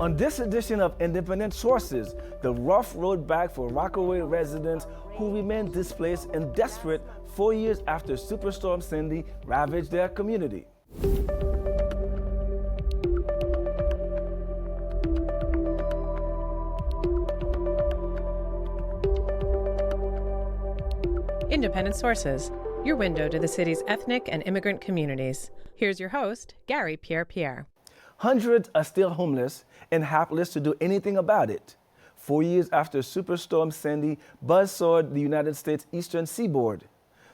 On this edition of Independent Sources, the rough road back for Rockaway residents who remain displaced and desperate 4 years after Superstorm Sandy ravaged their community. Independent Sources, your window to the city's ethnic and immigrant communities. Here's your host, Garry Pierre-Pierre. Hundreds are still homeless and hapless to do anything about it. 4 years after Superstorm Sandy buzzsawed the United States eastern seaboard,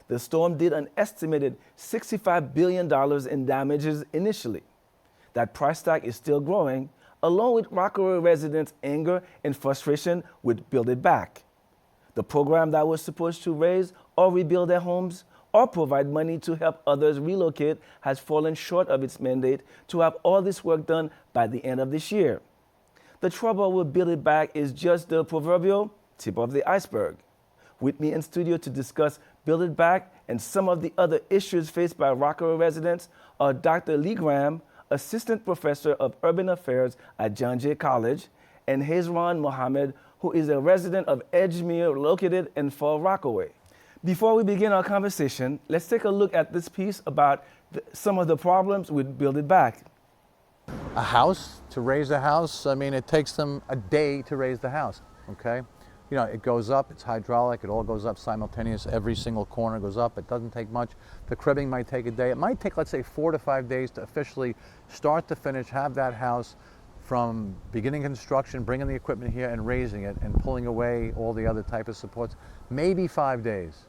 the storm did an estimated $65 billion in damages initially. That price tag is still growing, along with Rockaway residents' anger and frustration with Build It Back. The program that was supposed to raise or rebuild their homes or provide money to help others relocate has fallen short of its mandate to have all this work done by the end of this year. The trouble with Build It Back is just the proverbial tip of the iceberg. With me in studio to discuss Build It Back and some of the other issues faced by Rockaway residents are Dr. Lee Graham, Assistant Professor of Urban Affairs at John Jay College, and Hezron Mohammed, who is a resident of Edgemere located in Far Rockaway. Before we begin our conversation, let's take a look at this piece about some of the problems with Build It Back. A house, to raise a house, I mean, it takes them a day to raise the house, okay? You know, it goes up, it's hydraulic, it all goes up simultaneous, every single corner goes up, it doesn't take much. The cribbing might take a day. It might take, let's say, 4 to 5 days to officially start to finish, have that house from beginning construction, bringing the equipment here and raising it and pulling away all the other type of supports, maybe 5 days.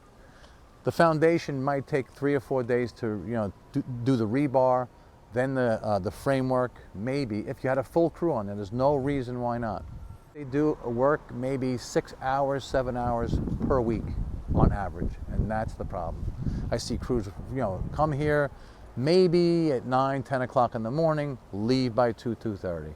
The foundation might take 3 or 4 days to, you know, do the rebar, then the framework, maybe. If you had a full crew on there, there's no reason why not. They do work maybe 6 hours, 7 hours per week on average, and that's the problem. I see crews, you know, come here maybe at 9, 10 o'clock in the morning, leave by 2:30.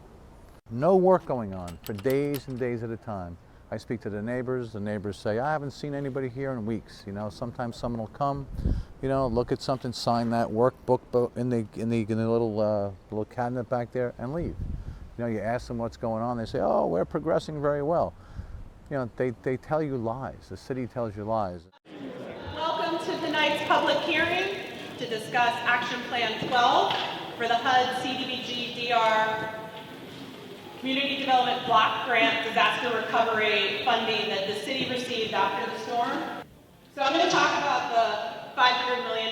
No work going on for days and days at a time. I speak to the neighbors say, I haven't seen anybody here in weeks. You know, sometimes someone will come, you know, look at something, sign that workbook in the little cabinet back there and leave. You know, you ask them what's going on, they say, oh, we're progressing very well. You know, they tell you lies. The city tells you lies. Welcome to tonight's public hearing to discuss Action Plan 12 for the HUD CDBG DR Community Development Block Grant Disaster Recovery funding that the city received after the storm. So I'm going to talk about the $500 million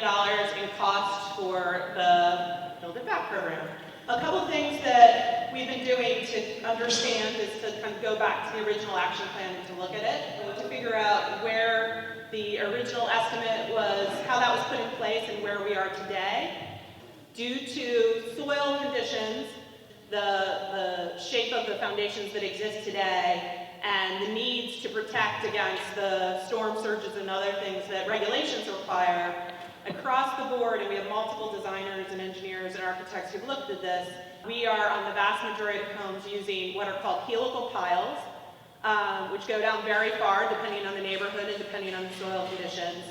in cost for the Build It Back program. A couple of things that we've been doing to understand is to kind of go back to the original action plan and to look at it, and to figure out where the original estimate was, how that was put in place and where we are today. Due to soil conditions, the shape of the foundations that exist today, and the needs to protect against the storm surges and other things that regulations require, across the board, and we have multiple designers and engineers and architects who've looked at this, we are on the vast majority of homes using what are called helical piles, which go down very far depending on the neighborhood and depending on the soil conditions.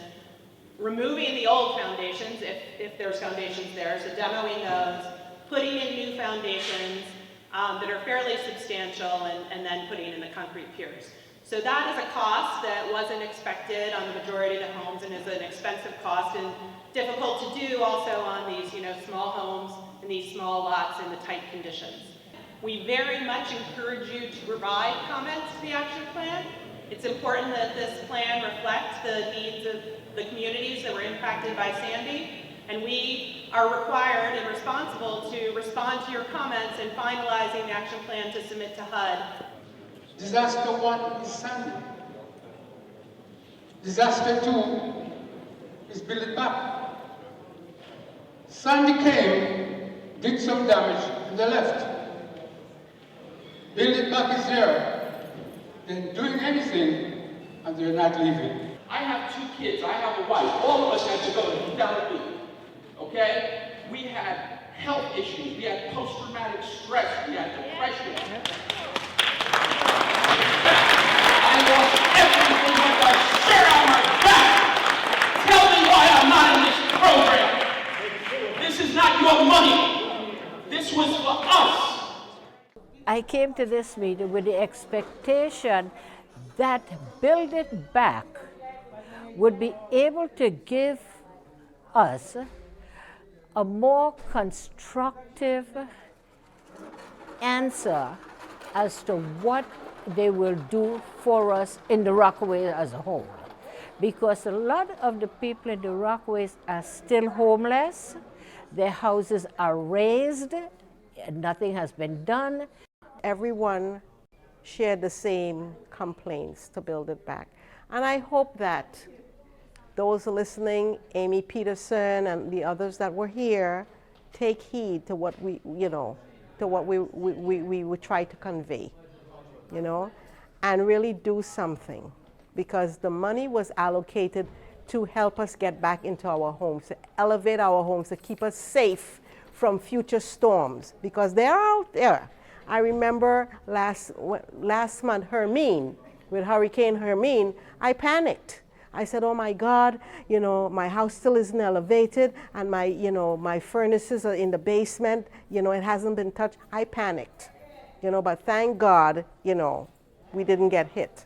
Removing the old foundations, if there's foundations there, so demoing those, putting in new foundations that are fairly substantial, and then putting in the concrete piers. So that is a cost that wasn't expected on the majority of the homes and is an expensive cost and difficult to do also on these, you know, small homes and these small lots in the tight conditions. We very much encourage you to provide comments to the action plan. It's important that this plan reflects the needs of the communities that were impacted by Sandy, and we are required and responsible to respond to your comments in finalizing the action plan to submit to HUD. Disaster 1 is Sandy. Disaster 2 is Build It Back. Sandy came, did some damage, and they left. Build It Back is there. They're doing anything, and they're not leaving. I have 2 kids, I have a wife. All of us had to go to Philadelphia. Okay? We had health issues, we had post-traumatic stress, we had depression. I lost everything but the shirt on my back. Tell me why I'm not in this program. This is not your money. This was for us. I came to this meeting with the expectation that Build It Back would be able to give us a more constructive answer as to what they will do for us in the Rockaway as a whole. Because a lot of the people in the Rockaways are still homeless, their houses are razed, and nothing has been done. Everyone shared the same complaints to Build It Back. And I hope that those listening, Amy Peterson and the others that were here, take heed to what we would try to convey, and really do something, because the money was allocated to help us get back into our homes, to elevate our homes, to keep us safe from future storms, because they're out there. I remember last month, Hermine, with Hurricane Hermine, I panicked. I said, oh my God, my house still isn't elevated, and my furnaces are in the basement, it hasn't been touched. I panicked, but thank God, we didn't get hit.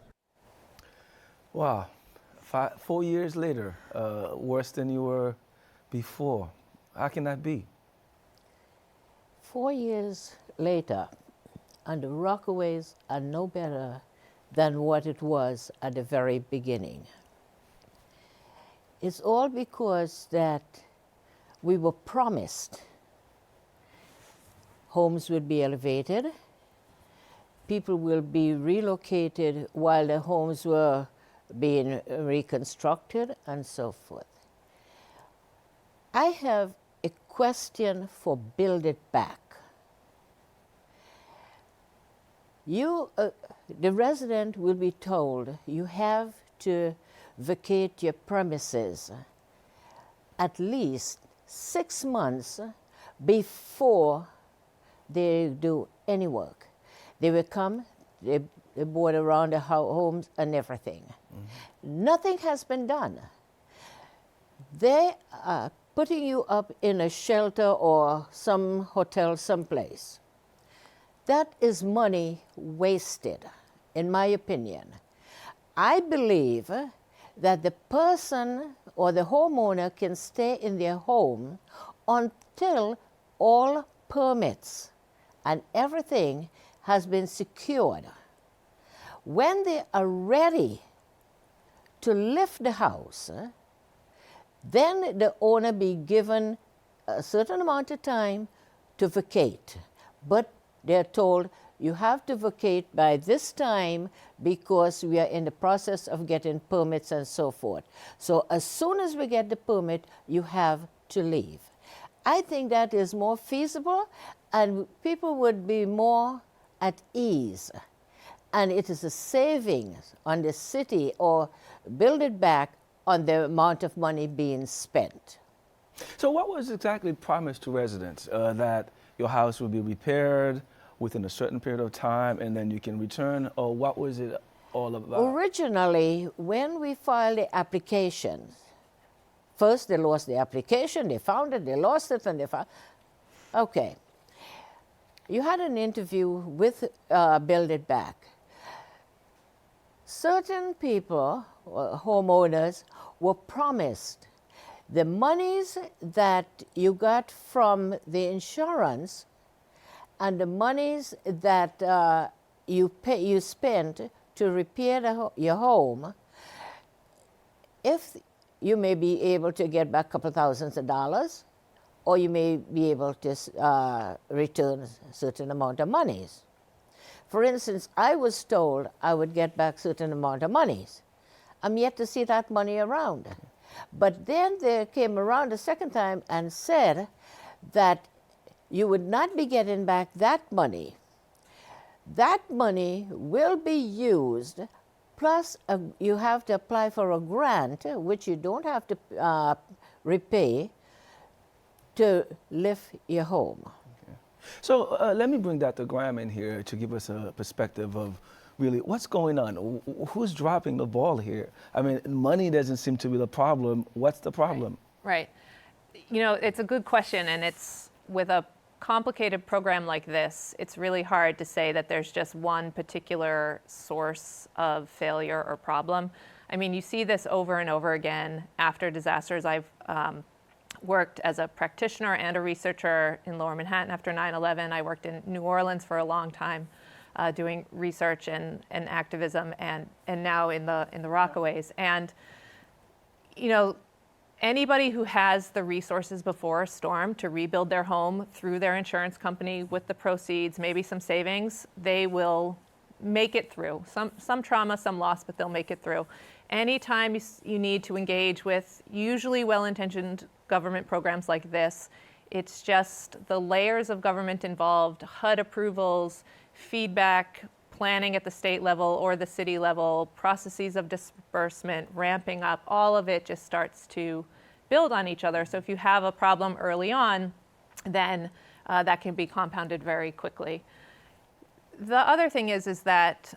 Wow. 4 years later, worse than you were before. How can that be? 4 years later, and the Rockaways are no better than what it was at the very beginning. It's all because that we were promised homes would be elevated, people will be relocated while the homes were being reconstructed, and so forth. I have a question for Build It Back. The resident will be told you have to vacate your premises at least 6 months before they do any work. They will come, they board around the homes and everything. Mm-hmm. Nothing has been done. They are putting you up in a shelter or some hotel someplace. That is money wasted, in my opinion. I believe that the person or the homeowner can stay in their home until all permits and everything has been secured. When they are ready to lift the house, then the owner be given a certain amount of time to vacate. But they're told you have to vacate by this time because we are in the process of getting permits and so forth. So as soon as we get the permit, you have to leave. I think that is more feasible and people would be more at ease. And it is a savings on the city or Build It Back on the amount of money being spent. So what was exactly promised to residents? That your house would be repaired within a certain period of time and then you can return? Or what was it all about? Originally, when we filed the applications, first they lost the application, they found it, they lost it, and they found. Okay. You had an interview with Build It Back. Certain people, homeowners, were promised the monies that you got from the insurance and the monies that you spent to repair your home, if you may be able to get back a couple thousands of dollars, or you may be able to return a certain amount of monies. For instance, I was told I would get back a certain amount of monies. I'm yet to see that money around. But then they came around a second time and said that you would not be getting back that money. That money will be used, plus you have to apply for a grant, which you don't have to repay, to lift your home. Okay. So let me bring Dr. Graham in here to give us a perspective of really what's going on. Who's dropping the ball here? I mean, money doesn't seem to be the problem. What's the problem? Right. You know, it's a good question, and it's with a complicated program like this, it's really hard to say that there's just one particular source of failure or problem. I mean, you see this over and over again after disasters. I've worked as a practitioner and a researcher in Lower Manhattan after 9/11. I worked in New Orleans for a long time doing research and activism, and now in the Rockaways. And, you know, anybody who has the resources before a storm to rebuild their home through their insurance company with the proceeds, maybe some savings, they will make it through. Some trauma, some loss, but they'll make it through. Anytime you need to engage with usually well-intentioned government programs like this, it's just the layers of government involved, HUD approvals, feedback, planning at the state level or the city level, processes of disbursement, ramping up, all of it just starts to build on each other. So if you have a problem early on, then that can be compounded very quickly. The other thing is that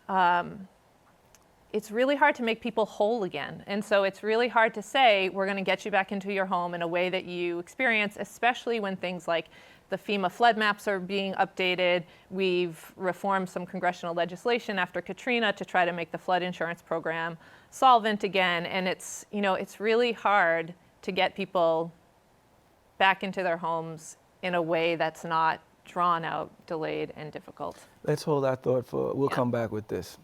it's really hard to make people whole again. And so it's really hard to say, we're going to get you back into your home in a way that you experience, especially when things like the FEMA flood maps are being updated. We've reformed some congressional legislation after Katrina to try to make the flood insurance program solvent again. And it's, you know, it's really hard to get people back into their homes in a way that's not drawn out, delayed, and difficult. Let's hold that thought we'll come back with this.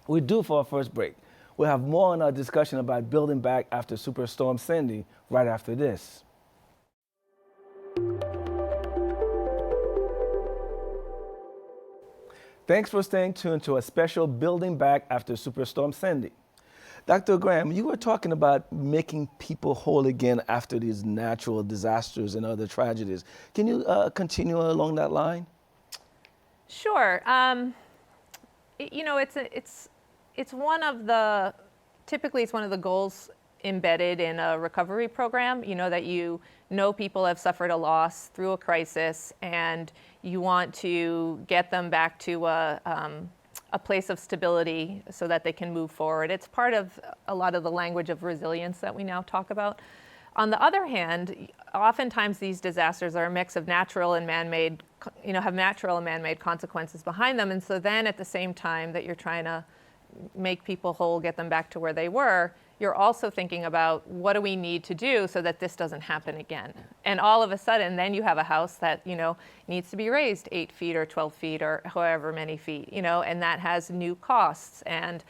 We're due for our first break. We'll have more on our discussion about building back after Superstorm Sandy right after this. Thanks for staying tuned to a special Building Back After Superstorm Sandy. Dr. Graham, you were talking about making people whole again after these natural disasters and other tragedies. Can you continue along that line? Sure. You know, it's one of the, typically it's one of the goals embedded in a recovery program, you know, that you know people have suffered a loss through a crisis and you want to get them back to a place of stability so that they can move forward. It's part of a lot of the language of resilience that we now talk about. On the other hand, oftentimes these disasters are a mix of natural and man-made, you know, have natural and man-made consequences behind them. And so then at the same time that you're trying to make people whole, get them back to where they were, you're also thinking about what do we need to do so that this doesn't happen again. And all of a sudden, then you have a house that, you know, needs to be raised 8 feet or 12 feet or however many feet, you know, and that has new costs. And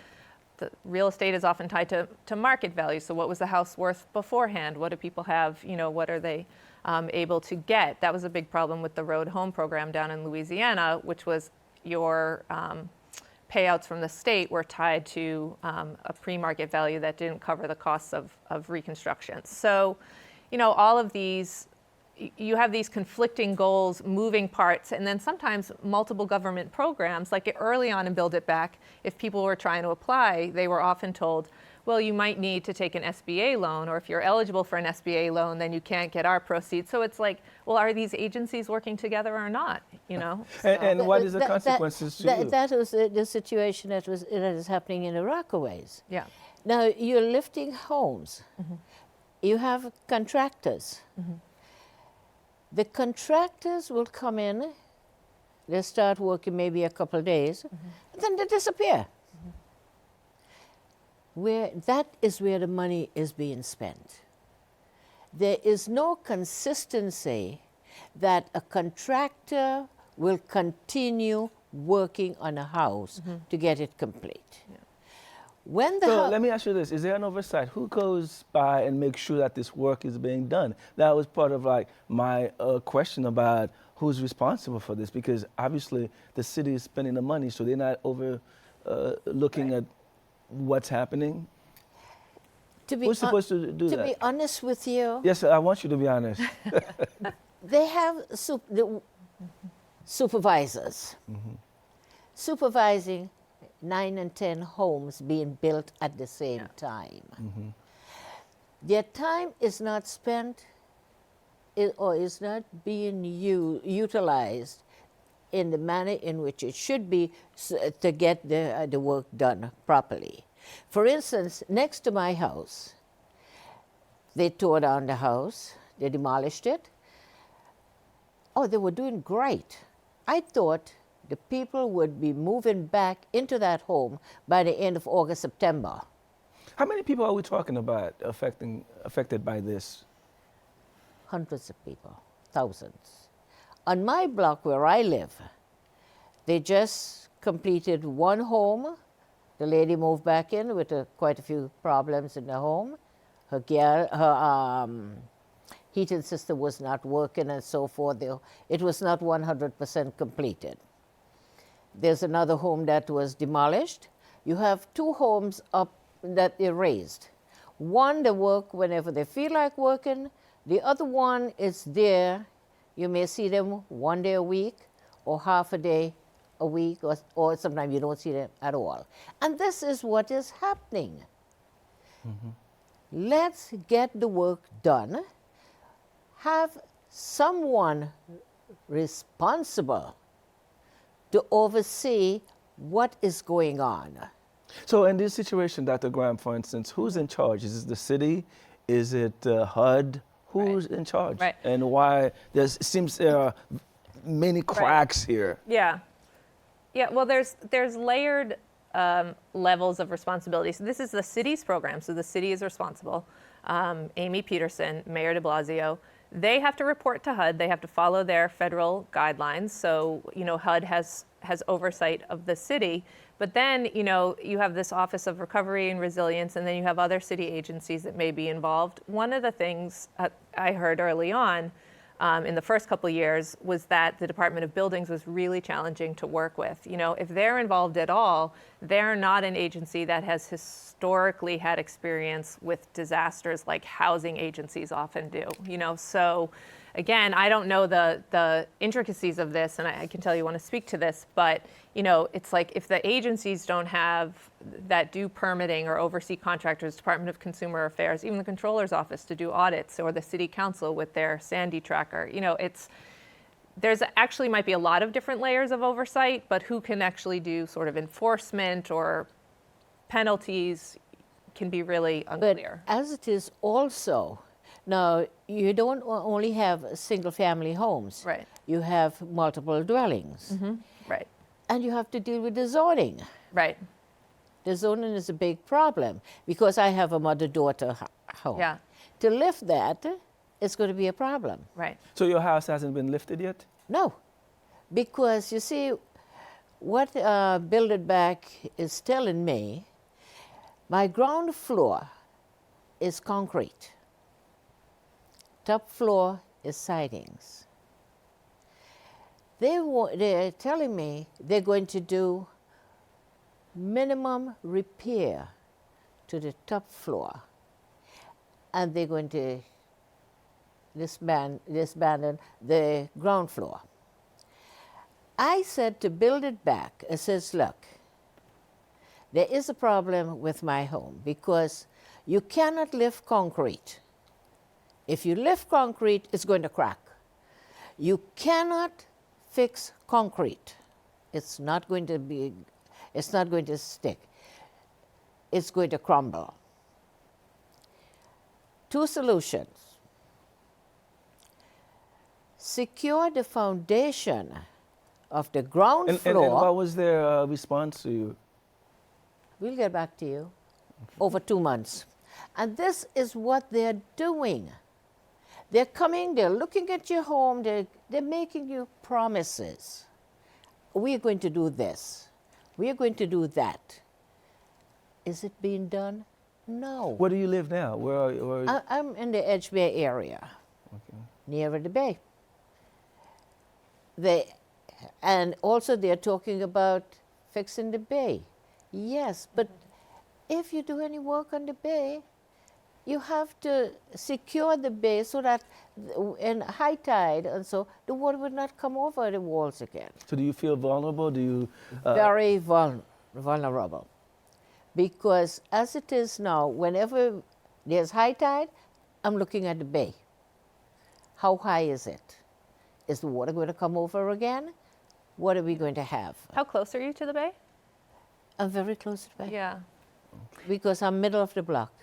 the real estate is often tied to market value. So what was the house worth beforehand? What do people have, you know, what are they able to get? That was a big problem with the Road Home program down in Louisiana, which was your payouts from the state were tied to a pre-market value that didn't cover the costs of reconstruction. So, you know, all of these, you have these conflicting goals, moving parts, and then sometimes multiple government programs, like early on in Build It Back, if people were trying to apply, they were often told, well, you might need to take an SBA loan, or if you're eligible for an SBA loan, then you can't get our proceeds. So it's like, well, are these agencies working together or not? You know. And what is the consequences to you? That was the situation that is happening in the Rockaways. Yeah. Now you're lifting homes. Mm-hmm. You have contractors. Mm-hmm. The contractors will come in. They start working maybe a couple of days, and then they disappear. That is where the money is being spent. There is no consistency that a contractor will continue working on a house to get it complete. Yeah. So let me ask you this, is there an oversight? Who goes by and makes sure that this work is being done? That was part of like my question about who's responsible for this, because obviously the city is spending the money, so they're not looking at what's happening. Who's supposed to do that? To be honest with you. Yes, I want you to be honest. They have supervisors supervising 9 and 10 homes being built at the same time. Mm-hmm. Their time is not spent or is not being utilized in the manner in which it should be to get the work done properly. For instance, next to my house, they tore down the house, they demolished it. Oh, they were doing great. I thought the people would be moving back into that home by the end of August, September. How many people are we talking about affected by this? Hundreds of people, thousands. On my block where I live, they just completed one home. The lady moved back in with quite a few problems in the home. Her heating system was not working and so forth. It was not 100% completed. There's another home that was demolished. You have two homes up that they raised. One, they work whenever they feel like working. The other one is there. You may see them one day a week or half a day a week, or sometimes you don't see them at all. And this is what is happening. Mm-hmm. Let's get the work done. Have someone responsible to oversee what is going on. So in this situation, Dr. Graham, for instance, who's in charge? Is it the city? Is it HUD? Who's in charge? Right. And why? It seems there are many cracks here. Yeah. Yeah, well, there's layered levels of responsibility. So this is the city's program, so the city is responsible. Amy Peterson, Mayor de Blasio, they have to report to HUD. They have to follow their federal guidelines. So, HUD has oversight of the city. But then, you have this Office of Recovery and Resilience, and then you have other city agencies that may be involved. One of the things I heard early on in the first couple of years was that the Department of Buildings was really challenging to work with. If they're involved at all, they're not an agency that has historically had experience with disasters like housing agencies often do. So again, I don't know the intricacies of this, and I can tell you want to speak to this, but it's like if the agencies don't have that do permitting or oversee contractors, Department of Consumer Affairs, even the Controller's Office to do audits, or the City Council with their Sandy tracker, there's actually might be a lot of different layers of oversight, but who can actually do sort of enforcement or penalties can be really unclear. But as it is also, now you don't only have single-family homes. Right. You have multiple dwellings. Mm-hmm. Right. And you have to deal with the zoning. Right. The zoning is a big problem because I have a mother-daughter home. Yeah. To lift that is going to be a problem. Right. So your house hasn't been lifted yet? No, because you see, what Build It Back is telling me, my ground floor is concrete. Top floor is sidings. They're telling me they're going to do minimum repair to the top floor, and they're going to disband the ground floor. I said to Build It Back, I says, look, there is a problem with my home because you cannot lift concrete. If you lift concrete, it's going to crack. You cannot fix concrete. It's not going to stick. It's going to crumble. Two solutions. Secure the foundation of the ground floor. And what was their response to you? We'll get back to you. Over 2 months. And this is what they're doing. They're coming, they're looking at your home, they're making you promises. We're going to do this. We're going to do that. Is it being done? No. Where do you live now? Where are you? I'm in the Edge Bay area, Okay. near the bay. And also they're talking about fixing the bay. Yes, but if you do any work on the bay, you have to secure the bay so that in high tide and so the water would not come over the walls again. So do you feel vulnerable? Do you? Very vulnerable. Because as it is now, whenever there's high tide, I'm looking at the bay. How high is it? Is the water going to come over again? What are we going to have? How close are you to the bay? I'm very close to the bay. Yeah. Because I'm middle of the block.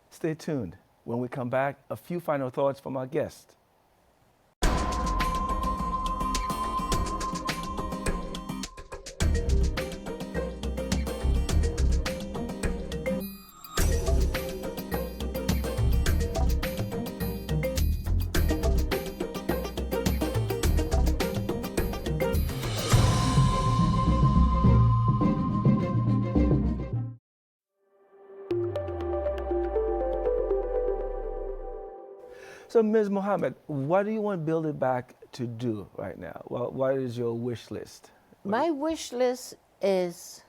Stay tuned. When we come back, a few final thoughts from our guest. So, Ms. Mohammed, what do you want Build It Back to do right now? Well, what is your wish list? My wish list is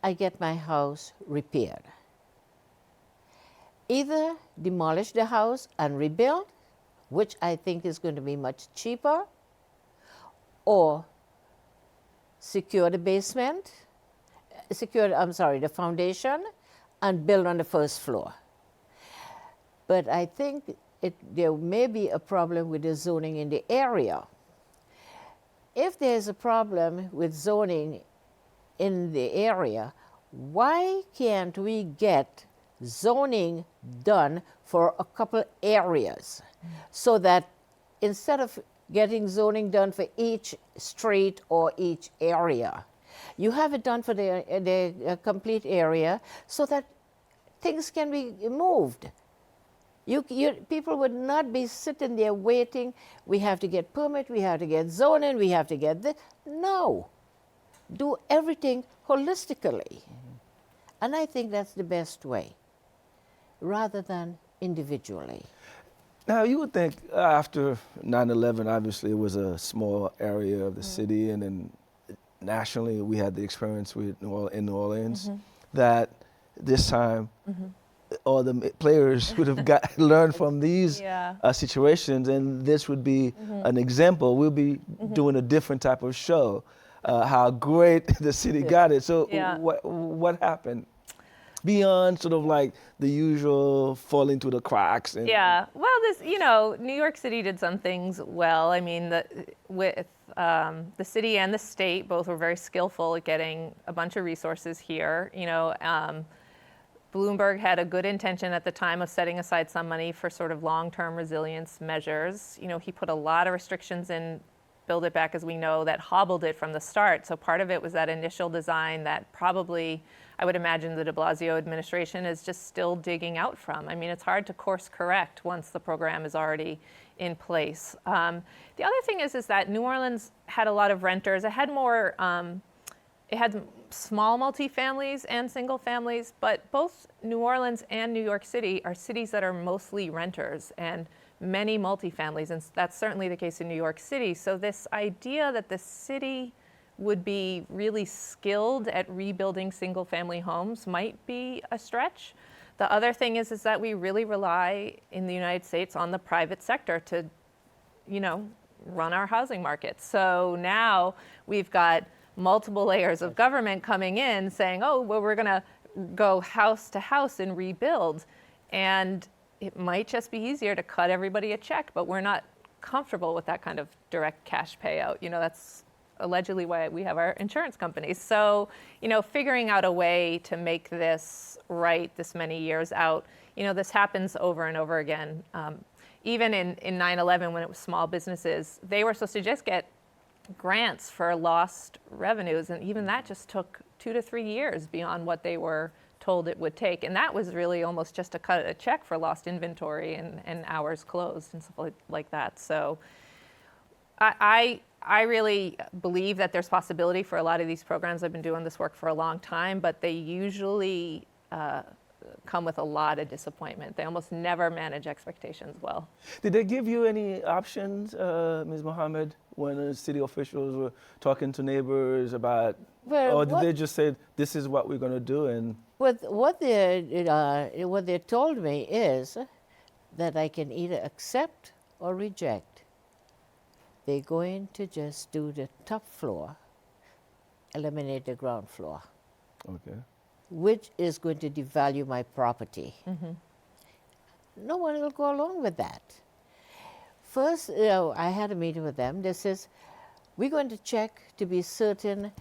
I get my house repaired. Either demolish the house and rebuild, which I think is going to be much cheaper, or secure the basement, the foundation, and build on the first floor. But I think there may be a problem with the zoning in the area. If there's a problem with zoning in the area, why can't we get zoning done for a couple areas so that instead of getting zoning done for each street or each area, you have it done for the complete area so that things can be moved. People would not be sitting there waiting. We have to get permit, we have to get zoning, we have to get this. No. Do everything holistically. And I think that's the best way, rather than individually. Now, you would think after 9/11, obviously it was a small area of the city, and then nationally we had the experience in New Orleans, that this time all the players would have learned from these situations, and this would be an example. We'll be doing a different type of show, how great the city got it. So what happened? Beyond sort of like the usual falling through the cracks. And, well, New York City did some things well. I mean, with the city and the state both were very skillful at getting a bunch of resources here. Bloomberg had a good intention at the time of setting aside some money for sort of long-term resilience measures. He put a lot of restrictions in Build It Back, as we know, that hobbled it from the start. So part of it was that initial design that probably, I would imagine, the de Blasio administration is just still digging out from. I mean, it's hard to course correct once the program is already in place. The other thing is that New Orleans had a lot of renters. It had more, it had small multifamilies and single families, but both New Orleans and New York City are cities that are mostly renters and many multifamilies, and that's certainly the case in New York City. So this idea that the city would be really skilled at rebuilding single-family homes might be a stretch. The other thing is that we really rely in the United States on the private sector to, run our housing market. So now we've got multiple layers of government coming in saying, oh, well, we're going to go house to house and rebuild. And it might just be easier to cut everybody a check, but we're not comfortable with that kind of direct cash payout. That's allegedly why we have our insurance companies. So, figuring out a way to make this right this many years out, this happens over and over again. Even in 9/11, when it was small businesses, they were supposed to just get grants for lost revenues, and even that just took 2 to 3 years beyond what they were told it would take. And that was really almost just to cut a check for lost inventory and hours closed and stuff like that. So I really believe that there's possibility for a lot of these programs. I've been doing this work for a long time, but they usually come with a lot of disappointment. They almost never manage expectations well. Did they give you any options, Ms. Mohammed, when the city officials were talking to neighbors about, or did they just say, this is what we're going to do? And what they told me is that I can either accept or reject. They're going to just do the top floor, eliminate the ground floor. Okay. Which is going to devalue my property. No one will go along with that. First, I had a meeting with them. They says, we're going to check to be certain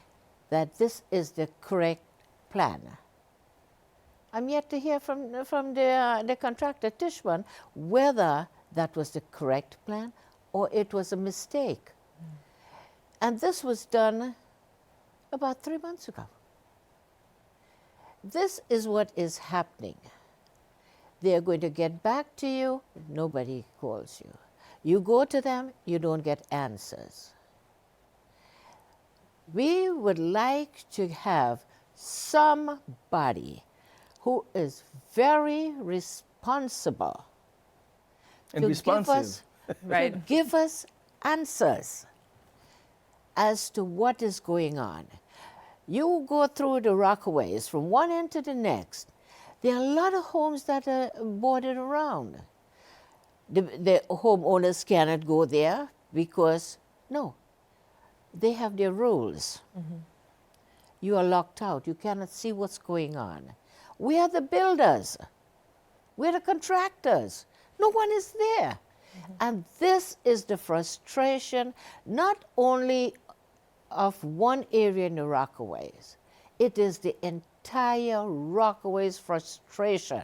that this is the correct plan. I'm yet to hear from the contractor, Tishman, whether that was the correct plan or it was a mistake. And this was done about 3 months ago. This is what is happening. They're going to get back to you, nobody calls you. You go to them, you don't get answers. We would like to have somebody who is very responsible And to responsive. Right. give us answers as to what is going on. You go through the Rockaways from one end to the next. There are a lot of homes that are boarded around. The homeowners cannot go there because, no, they have their rules. You are locked out. You cannot see what's going on. We are the builders. We're the contractors. No one is there. And this is the frustration, not only of one area in the Rockaways. It is the entire Rockaways frustration.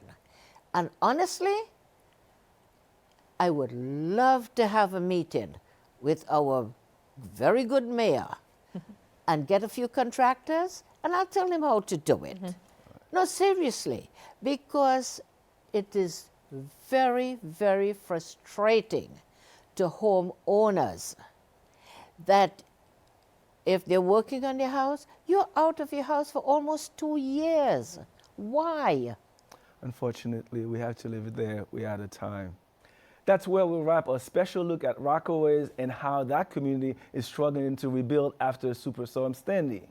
And honestly, I would love to have a meeting with our very good mayor and get a few contractors, and I'll tell him how to do it. No, seriously, because it is very, very frustrating to homeowners that if they're working on their house, you're out of your house for almost 2 years. Why? Unfortunately, we have to leave it there. We're out of time. That's where we'll wrap a special look at Rockaways and how that community is struggling to rebuild after Superstorm Sandy.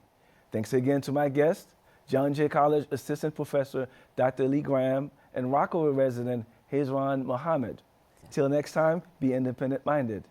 Thanks again to my guest, John Jay College Assistant Professor Dr. Lee Graham and Rockaway resident Hezron Mohammed. Till next time, be independent-minded.